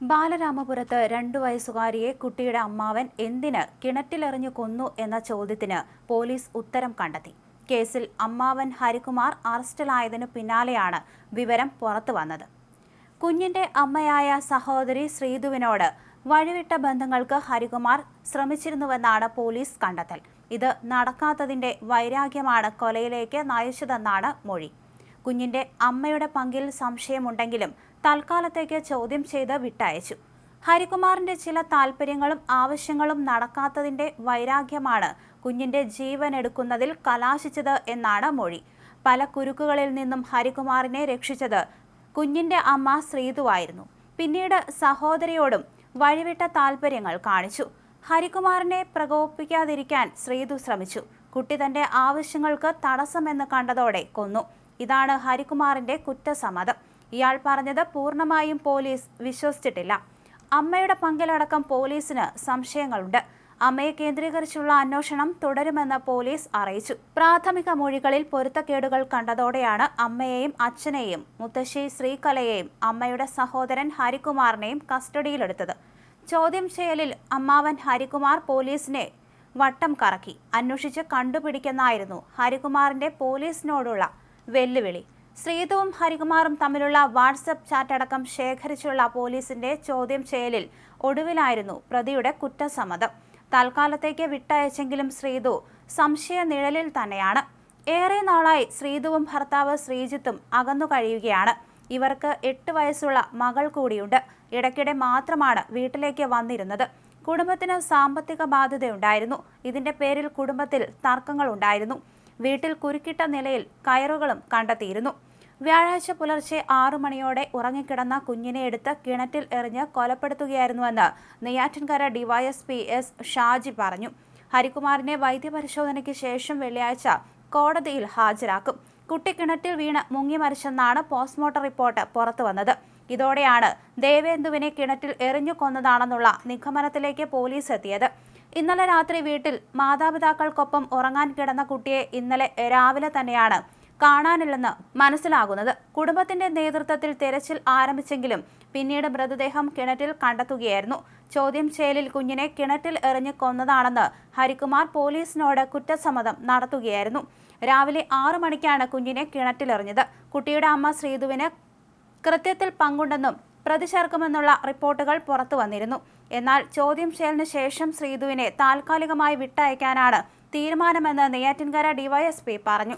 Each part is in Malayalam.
ബാലരാമപുരത്ത് 2 വയസ്സുകാരിയെ കുട്ടിയുടെ അമ്മാവൻ എന്തിന് കിണറ്റിലെറിഞ്ഞു കൊന്നു എന്ന ചോദ്യത്തിന് പോലീസ് ഉത്തരം കണ്ടെത്തി. കേസിൽ അമ്മാവൻ ഹരികുമാർ അറസ്റ്റിലായതിനു പിന്നാലെയാണ് വിവരം പുറത്തുവന്നത്. കുഞ്ഞിന്റെ അമ്മയായ സഹോദരി ശ്രീധുവിനോട് വഴിവിട്ട ബന്ധങ്ങൾക്ക് ഹരികുമാർ ശ്രമിച്ചിരുന്നുവെന്നാണ് പോലീസ് കണ്ടെത്തൽ. ഇത് നടക്കാത്തതിന്റെ വൈരാഗ്യമാണ് കൊലയിലേക്ക് നയിച്ചതെന്നാണ് മൊഴി. കുഞ്ഞിന്റെ അമ്മയുടെ പങ്കിൽ സംശയമുണ്ടെങ്കിലും തൽക്കാലത്തേക്ക് ചോദ്യം ചെയ്ത് വിട്ടയച്ചു. ഹരികുമാറിന്റെ ചില താൽപ്പര്യങ്ങളും ആവശ്യങ്ങളും നടക്കാത്തതിന്റെ വൈരാഗ്യമാണ് കുഞ്ഞിന്റെ ജീവൻ എടുക്കുന്നതിൽ കലാശിച്ചത് എന്നാണ് മൊഴി. പല കുരുക്കുകളിൽ നിന്നും ഹരികുമാറിനെ രക്ഷിച്ചത് കുഞ്ഞിന്റെ അമ്മ ശ്രീധുവായിരുന്നു. പിന്നീട് സഹോദരിയോടും വഴിവിട്ട താൽപ്പര്യങ്ങൾ കാണിച്ചു. ഹരികുമാറിനെ പ്രകോപിപ്പിക്കാതിരിക്കാൻ ശ്രീധു ശ്രമിച്ചു. കുട്ടി തന്റെ ആവശ്യങ്ങൾക്ക് തടസ്സമെന്ന് കണ്ടതോടെ കൊന്നു. ഇതാണ് ഹരികുമാറിന്റെ കുറ്റസമ്മതം. ഇയാൾ പറഞ്ഞത് പൂർണ്ണമായും പോലീസ് വിശ്വസിച്ചിട്ടില്ല. അമ്മയുടെ പങ്കിലടക്കം പോലീസിന് സംശയങ്ങളുണ്ട്. അമ്മയെ കേന്ദ്രീകരിച്ചുള്ള അന്വേഷണം തുടരുമെന്ന് പോലീസ് അറിയിച്ചു. പ്രാഥമിക മൊഴികളിൽ പൊരുത്തക്കേടുകൾ കണ്ടതോടെയാണ് അമ്മയെയും അച്ഛനെയും മുത്തശ്ശി ശ്രീകലയെയും അമ്മയുടെ സഹോദരൻ ഹരികുമാറിനെയും കസ്റ്റഡിയിലെടുത്തത്. ചോദ്യം ചെയ്യലിൽ അമ്മാവൻ ഹരികുമാർ പോലീസിനെ വട്ടം കറക്കി അന്വേഷിച്ച് കണ്ടുപിടിക്കുന്നായിരുന്നു ഹരികുമാറിന്റെ പോലീസിനോടുള്ള വെല്ലുവിളി. ശ്രീധുവും ഹരികുമാറും തമ്മിലുള്ള വാട്സപ്പ് ചാറ്റ് അടക്കം ശേഖരിച്ചുള്ള പോലീസിന്റെ ചോദ്യം ചെയ്യലിൽ ഒടുവിലായിരുന്നു പ്രതിയുടെ കുറ്റസമ്മതം. തൽക്കാലത്തേക്ക് വിട്ടയച്ചെങ്കിലും ശ്രീധു സംശയ നിഴലിൽ തന്നെയാണ്. ഏറെ നാളായി ശ്രീധുവും ഭർത്താവ് ശ്രീജിത്തും അകന്നു കഴിയുകയാണ്. ഇവർക്ക് 8 വയസ്സുള്ള മകൾ കൂടിയുണ്ട്. ഇടയ്ക്കിടെ മാത്രമാണ് വീട്ടിലേക്ക് വന്നിരുന്നത്. കുടുംബത്തിന് സാമ്പത്തിക ബാധ്യതയുണ്ടായിരുന്നു. ഇതിന്റെ പേരിൽ കുടുംബത്തിൽ തർക്കങ്ങളുണ്ടായിരുന്നു. വീട്ടിൽ കുരുക്കിട്ട നിലയിൽ കയറുകളും കണ്ടെത്തിയിരുന്നു. വ്യാഴാഴ്ച പുലർച്ചെ 6 മണിയോടെ ഉറങ്ങിക്കിടന്ന കുഞ്ഞിനെ എടുത്ത് കിണറ്റിൽ എറിഞ്ഞ് കൊലപ്പെടുത്തുകയായിരുന്നുവെന്ന് നെയ്യാറ്റിൻകര ഡിവൈഎസ്പി എസ് ഷാജി പറഞ്ഞു. ഹരികുമാറിനെ വൈദ്യപരിശോധനയ്ക്ക് ശേഷം വെള്ളിയാഴ്ച കോടതിയിൽ ഹാജരാക്കും. കുട്ടി കിണറ്റിൽ വീണ് മുങ്ങി മരിച്ചെന്നാണ് പോസ്റ്റ്മോർട്ടം റിപ്പോർട്ട് പുറത്തുവന്നത്. ഇതോടെയാണ് ദേവേന്ദുവിനെ കിണറ്റിൽ എറിഞ്ഞു കൊന്നതാണെന്നുള്ള നിഗമനത്തിലേക്ക് പോലീസ് എത്തിയത്. ഇന്നലെ രാത്രി വീട്ടിൽ മാതാപിതാക്കൾക്കൊപ്പം ഉറങ്ങാൻ കിടന്ന കുട്ടിയെ ഇന്നലെ രാവിലെ തന്നെയാണ് കാണാനില്ലെന്ന് മനസ്സിലാകുന്നത്. കുടുംബത്തിന്റെ നേതൃത്വത്തിൽ തെരച്ചിൽ ആരംഭിച്ചെങ്കിലും പിന്നീട് മൃതദേഹം കിണറ്റിൽ കണ്ടെത്തുകയായിരുന്നു. ചോദ്യം ചെയ്യലിൽ കുഞ്ഞിനെ കിണറ്റിൽ എറിഞ്ഞു കൊന്നതാണെന്ന് ഹരികുമാർ പോലീസിനോട് കുറ്റസമ്മതം നടത്തുകയായിരുന്നു. രാവിലെ 6 മണിക്കാണ് കുഞ്ഞിനെ കിണറ്റിലെറിഞ്ഞത്. കുട്ടിയുടെ അമ്മ ശ്രീധുവിന് കൃത്യത്തിൽ പങ്കുണ്ടെന്നും പ്രതി ചേർക്കുമെന്നുള്ള റിപ്പോർട്ടുകൾ പുറത്തു വന്നിരുന്നു. എന്നാൽ ചോദ്യം ചെയ്യലിന് ശേഷം ശ്രീധുവിനെ താൽക്കാലികമായി വിട്ടയക്കാനാണ് തീരുമാനമെന്ന് നെയ്യാറ്റിൻകര ഡിവൈഎസ്പി പറഞ്ഞു.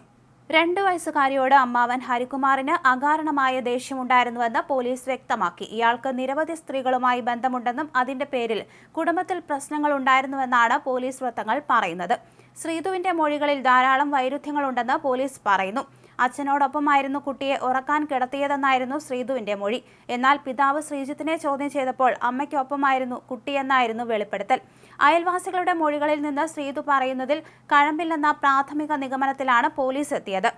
2 വയസ്സുകാരിയോട് അമ്മാവൻ ഹരികുമാറിന് അകാരണമായ ദേഷ്യമുണ്ടായിരുന്നുവെന്ന് പോലീസ് വ്യക്തമാക്കി. ഇയാൾക്ക് നിരവധി സ്ത്രീകളുമായി ബന്ധമുണ്ടെന്നും അതിന്റെ പേരിൽ കുടുംബത്തിൽ പ്രശ്നങ്ങൾ ഉണ്ടായിരുന്നുവെന്നാണ് പോലീസ് വൃത്തങ്ങൾ പറയുന്നത്. ശ്രീധുവിന്റെ മൊഴികളിൽ ധാരാളം വൈരുദ്ധ്യങ്ങളുണ്ടെന്ന് പോലീസ് പറയുന്നു. അച്ഛനോടൊപ്പമായിരുന്നു കുട്ടിയെ ഉറക്കാൻ കിടത്തിയതെന്നായിരുന്നു ശ്രീധുവിന്റെ മൊഴി. എന്നാൽ പിതാവ് ശ്രീജിത്തിനെ ചോദ്യം ചെയ്തപ്പോൾ അമ്മയ്ക്കൊപ്പമായിരുന്നു കുട്ടിയെന്നായിരുന്നു വെളിപ്പെടുത്തൽ. അയൽവാസികളുടെ മൊഴികളിൽ നിന്ന് ശ്രീധു പറയുന്നതിൽ കഴമ്പില്ലെന്ന പ്രാഥമിക നിഗമനത്തിലാണ് പോലീസ് എത്തിയത്.